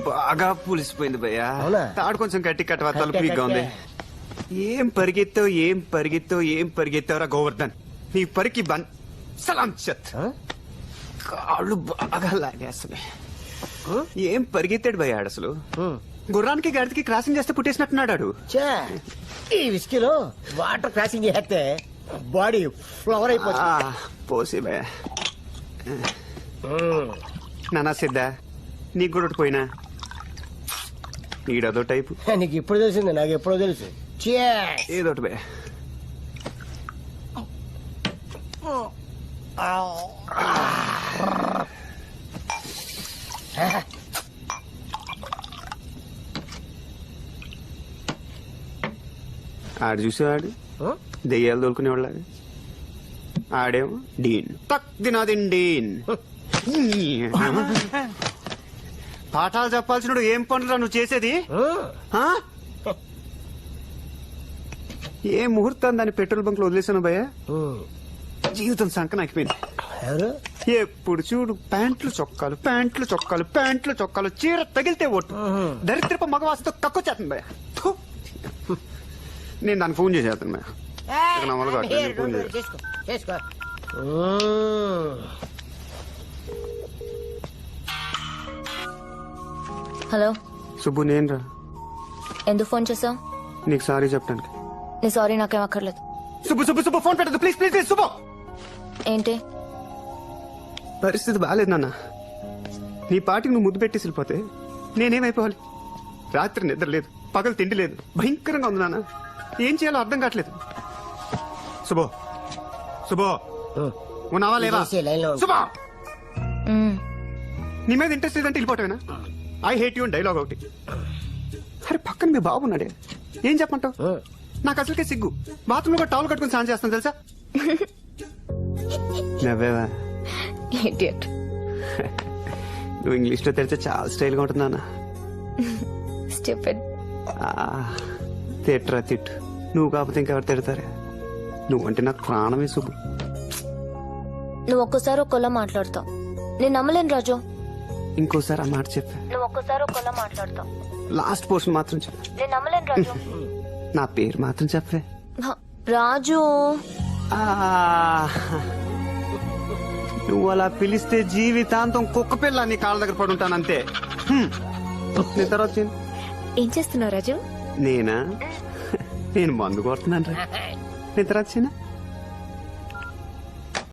బాగా పులిసిపోయింది భయ్యా. అవునా? తాడు కొంచెం గట్టి కట్టవా, తలుపు వీక్గా ఉంది. ఏం పరిగెత్తావురా గోవర్ధన్. నీ పరికి బన్ సలాం చత్. కాళ్ళు బాగా లాగేస్తున్నాయి. ఏం పరిగెత్తాడు భయ్యా అసలు. గుర్రానికి గాడికి క్రాసింగ్ చేస్తే పుట్టేసినట్టున్నాడు. ఈ విస్కీలో వాటర్ క్రాసింగ్ చేస్తే బాడీ ఫ్లవర్ అయిపోతుంది. పోసి భయ్యా. నానా సిద్ధ నీకు కూడా ఒకటి పోయినా. ఈడదో టైపు. నీకు ఇప్పుడు తెలిసింది, నాకు ఎప్పుడో తెలుసు. ఏదోటి భయ్యా. ఆడు చూసేవాడు దెయ్యాలు తోలుకునేవాళ్ళగా. ఆడేమో డీన్ తక్ దినాదిన్ డీన్. పాఠాలు చెప్పాల్సినడు ఏం పనులు నువ్వు చేసేది? ఏ ముహూర్తం దాన్ని పెట్రోల్ బంక్ లో వదిలేసాను భయ్య. జీవితం సంకనాకిపోయింది. ఎప్పుడు చూడు ప్యాంట్లు చొక్కాలు చీర తగిలితే ఓటు. దరిద్రపు మగవాసతో కక్కొచ్చేస్తుంది భయ్య. నేను దానికి ఫోన్ చేసేస్తాను భయ్య. హలో సుబ్బు, నేను రా. ఎందుకు ఫోన్ చేసావు? నీకు సారీ చెప్పడానికి. నీ సారీ నాకేం అక్కర్లేదు. సుబ్బు ఫోన్ పెట్టదు ప్లీజ్ ప్లీజ్ ప్లీజ్. సుబ్బు, ఏంటి పరిస్థితి బాగాలేదు నాన్న. నీ పాటికి నువ్వు ముద్దు పెట్టేసి వెళ్ళిపోతే నేనేమైపోవాలి? రాత్రి నిద్ర లేదు, పగలు తిండి లేదు, భయంకరంగా ఉంది నాన్న. ఏం చేయాలో అర్థం కావట్లేదు. సుబ్బు ఉన్నావా లేవా? సుబ్బు, నీ మీద ఇంట్రెస్ట్ లేదంటే వెళ్ళిపోతావేనా? ఐ హేట్ యూ అని డైలాగ్ ఒకటి. అరే పక్కన మీ బాబు ఉన్నాడే, ఏం చెప్పమంటావు? నాకు అసలుకే సిగ్గు. బాత్రూమ్ లో టవల్ కట్టుకుని స్నానం చేస్తాను తెలుసా. నవ్వేవా? నువ్వు ఇంగ్లీష్ లో తెలిస్తే చాలా స్టైల్ గా ఉంటుంది నాన్న. తిట్టరా తిట్టు, నువ్వు కాకపోతే ఇంకెవరు తిడతారే. నువ్వంటే నాకు ప్రాణమే సుబ్బు. నువ్వు ఒక్కసారి ఒక్కలా మాట్లాడతావు, నేను నమ్మలేను రాజు. ఇంకోసారి ఆ మాట చెప్పా. నువ్వు ఒక్కసారి ఒక్కలా మాట్లాడతావు. లాస్ట్ పోర్షన్ మాత్రం చెప్పా. నేను నమ్మలేను రాజు. నా పేరు మాత్రం చెప్పే. రాజు, నువ్వు అలా పిలిస్తే జీవితాంతం కుక్క పిల్ల నీ కాళ్ళ దగ్గర పడి ఉంటాను అంతే. నేను తర్వాత ఏం చేస్తున్నావు రాజు? నేను మందు కొడుతున్నాను రా. నేను తర్వాత